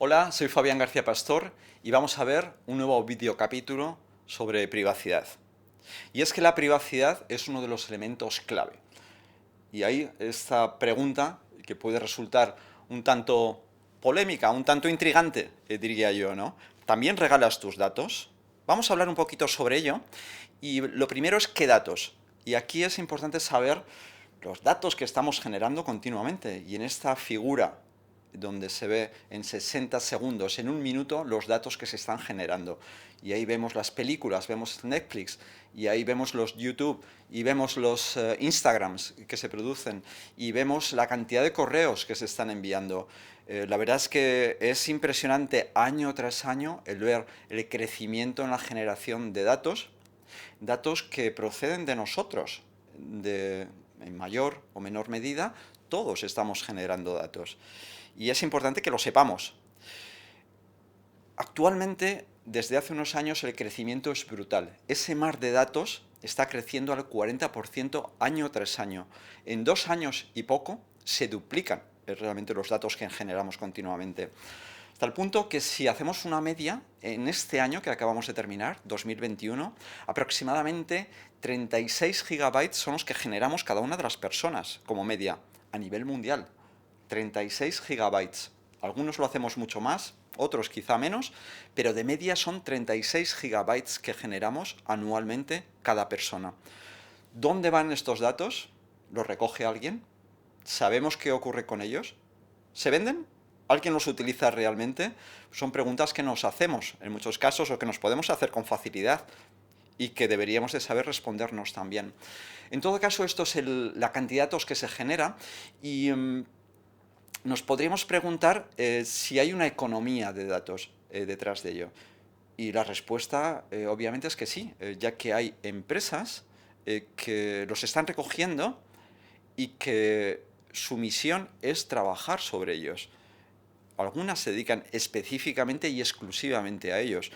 Hola, soy Fabián García Pastor y vamos a ver un nuevo videocapítulo sobre privacidad. Y es que la privacidad es uno de los elementos clave. Y hay esta pregunta que puede resultar un tanto polémica, un tanto intrigante, diría yo, ¿no? ¿También regalas tus datos? Vamos a hablar un poquito sobre ello. Y lo primero es qué datos. Y aquí es importante saber los datos que estamos generando continuamente. Y en esta figura donde se ve en 60 segundos, en un minuto, los datos que se están generando. Y ahí vemos las películas, vemos Netflix, y ahí vemos los YouTube, y vemos los Instagrams que se producen, y vemos la cantidad de correos que se están enviando. La verdad es que es impresionante año tras año el ver el crecimiento en la generación de datos, datos que proceden de nosotros, en mayor o menor medida, todos estamos generando datos. Y es importante que lo sepamos. Actualmente, desde hace unos años, el crecimiento es brutal. Ese mar de datos está creciendo al 40% año tras año. En 2 años y poco se duplican realmente los datos que generamos continuamente. Hasta el punto que si hacemos una media, en este año que acabamos de terminar, 2021, aproximadamente 36 gigabytes son los que generamos cada una de las personas como media a nivel mundial. 36 gigabytes. Algunos lo hacemos mucho más, otros quizá menos, pero de media son 36 gigabytes que generamos anualmente cada persona. ¿Dónde van estos datos? ¿Los recoge alguien? ¿Sabemos qué ocurre con ellos? ¿Se venden? ¿Alguien los utiliza realmente? Son preguntas que nos hacemos en muchos casos o que nos podemos hacer con facilidad y que deberíamos de saber respondernos también. En todo caso, esto es la cantidad de datos que se genera y nos podríamos preguntar si hay una economía de datos detrás de ello. Y la respuesta obviamente es que sí, ya que hay empresas que los están recogiendo y que su misión es trabajar sobre ellos. Algunas se dedican específicamente y exclusivamente a ellos.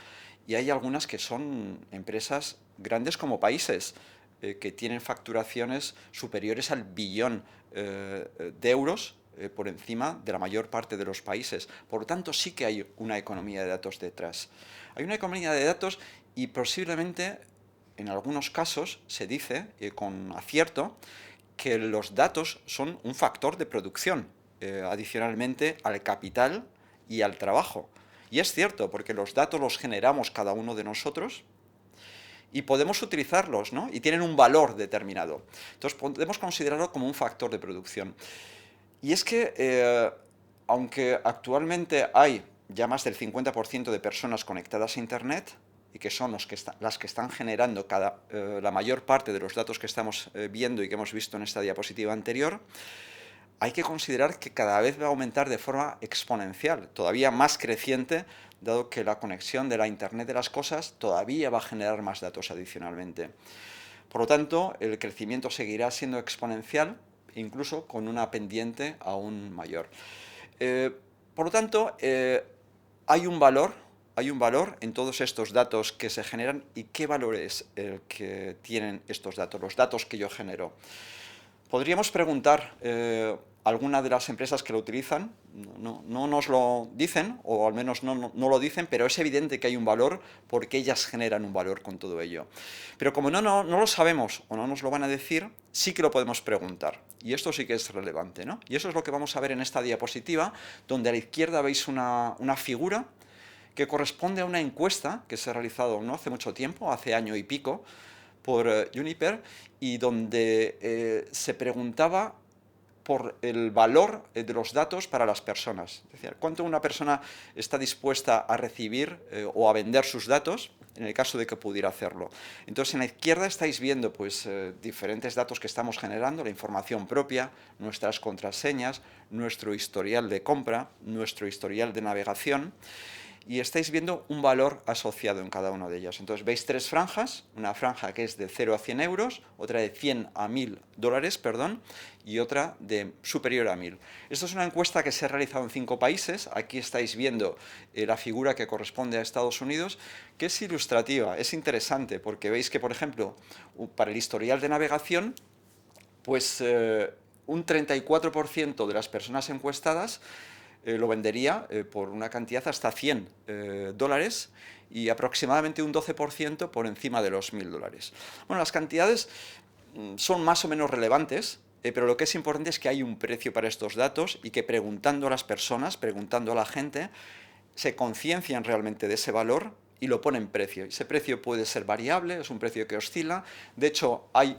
Y hay algunas que son empresas grandes como países, que tienen facturaciones superiores al billón de euros por encima de la mayor parte de los países. Por lo tanto, sí que hay una economía de datos detrás. Hay una economía de datos y posiblemente, en algunos casos, se dice, con acierto, que los datos son un factor de producción, adicionalmente al capital y al trabajo. Y es cierto, porque los datos los generamos cada uno de nosotros y podemos utilizarlos, ¿no? Y tienen un valor determinado. Entonces podemos considerarlo como un factor de producción. Y es que, aunque actualmente hay ya más del 50% de personas conectadas a Internet, y que son las que están generando la mayor parte de los datos que estamos viendo y que hemos visto en esta diapositiva anterior, hay que considerar que cada vez va a aumentar de forma exponencial, todavía más creciente, dado que la conexión de la Internet de las cosas todavía va a generar más datos adicionalmente. Por lo tanto, el crecimiento seguirá siendo exponencial, incluso con una pendiente aún mayor. Eh, por lo tanto, hay un valor, hay un valor en todos estos datos que se generan. ¿Y qué valor es el que tienen estos datos, los datos que yo genero? Podríamos preguntar a alguna de las empresas que lo utilizan, no nos lo dicen, o al menos no lo dicen, pero es evidente que hay un valor porque ellas generan un valor con todo ello. Pero como no lo sabemos o no nos lo van a decir, sí que lo podemos preguntar. Y esto sí que es relevante, ¿no? Y eso es lo que vamos a ver en esta diapositiva, donde a la izquierda veis una figura que corresponde a una encuesta que se ha realizado no hace mucho tiempo, hace año y pico, por Juniper, y donde se preguntaba por el valor de los datos para las personas. Es decir, cuánto una persona está dispuesta a recibir o a vender sus datos en el caso de que pudiera hacerlo. Entonces, en la izquierda estáis viendo pues, diferentes datos que estamos generando, la información propia, nuestras contraseñas, nuestro historial de compra, nuestro historial de navegación, y estáis viendo un valor asociado en cada una de ellas. Entonces veis tres franjas, una franja que es de 0 a 100 euros, otra de 100 a 1000 dólares, perdón, y otra de superior a 1000. Esto es una encuesta que se ha realizado en 5 países. Aquí estáis viendo la figura que corresponde a Estados Unidos, que es ilustrativa, es interesante, porque veis que, por ejemplo, para el historial de navegación, pues un 34% de las personas encuestadas lo vendería por una cantidad hasta $100 y aproximadamente un 12% por encima de los $1000. Bueno, las cantidades son más o menos relevantes, pero lo que es importante es que hay un precio para estos datos y que preguntando a las personas, preguntando a la gente, se conciencian realmente de ese valor y lo ponen precio. Ese precio puede ser variable, es un precio que oscila. De hecho, hay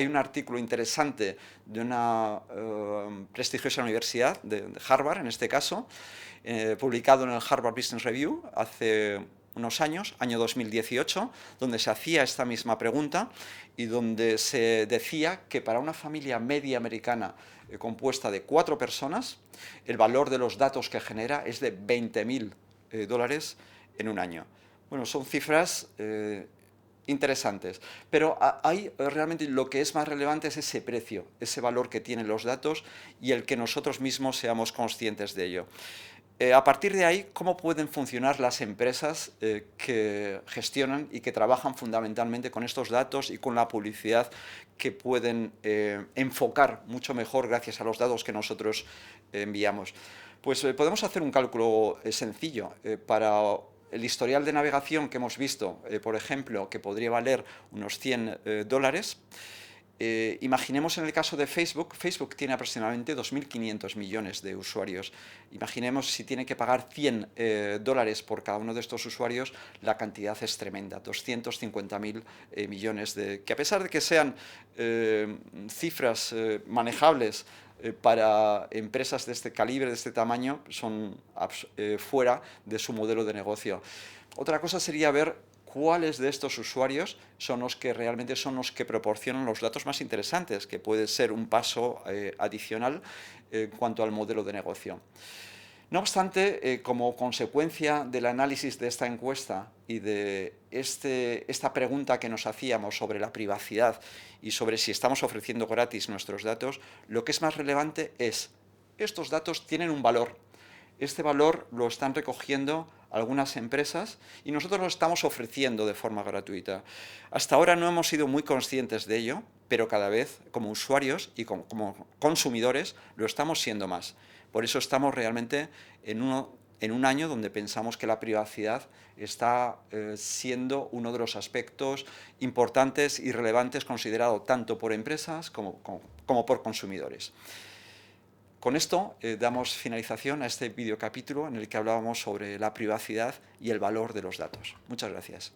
un artículo interesante de una prestigiosa universidad, de Harvard en este caso, publicado en el Harvard Business Review hace unos años, año 2018, donde se hacía esta misma pregunta y donde se decía que para una familia media americana compuesta de 4 personas, el valor de los datos que genera es de $20.000 en un año. Bueno, son cifras interesantes, pero hay realmente lo que es más relevante es ese precio, ese valor que tienen los datos y el que nosotros mismos seamos conscientes de ello. A partir de ahí, ¿cómo pueden funcionar las empresas que gestionan y que trabajan fundamentalmente con estos datos y con la publicidad que pueden enfocar mucho mejor gracias a los datos que nosotros enviamos? Pues podemos hacer un cálculo sencillo. Para el historial de navegación que hemos visto, por ejemplo, que podría valer unos $100, imaginemos en el caso de Facebook, Facebook tiene aproximadamente 2.500 millones de usuarios. Imaginemos si tiene que pagar $100 por cada uno de estos usuarios, la cantidad es tremenda, 250.000 millones, que a pesar de que sean cifras manejables para empresas de este calibre, de este tamaño, son fuera de su modelo de negocio. Otra cosa sería ver cuáles de estos usuarios son los que realmente son los que proporcionan los datos más interesantes, que puede ser un paso adicional en cuanto al modelo de negocio. No obstante, como consecuencia del análisis de esta encuesta y de esta pregunta que nos hacíamos sobre la privacidad y sobre si estamos ofreciendo gratis nuestros datos, lo que es más relevante es, estos datos tienen un valor. Este valor lo están recogiendo algunas empresas y nosotros lo estamos ofreciendo de forma gratuita. Hasta ahora no hemos sido muy conscientes de ello, pero cada vez como usuarios y como consumidores lo estamos siendo más. Por eso estamos realmente en un año donde pensamos que la privacidad está siendo uno de los aspectos importantes y relevantes considerado tanto por empresas como por consumidores. Con esto damos finalización a este videocapítulo en el que hablábamos sobre la privacidad y el valor de los datos. Muchas gracias.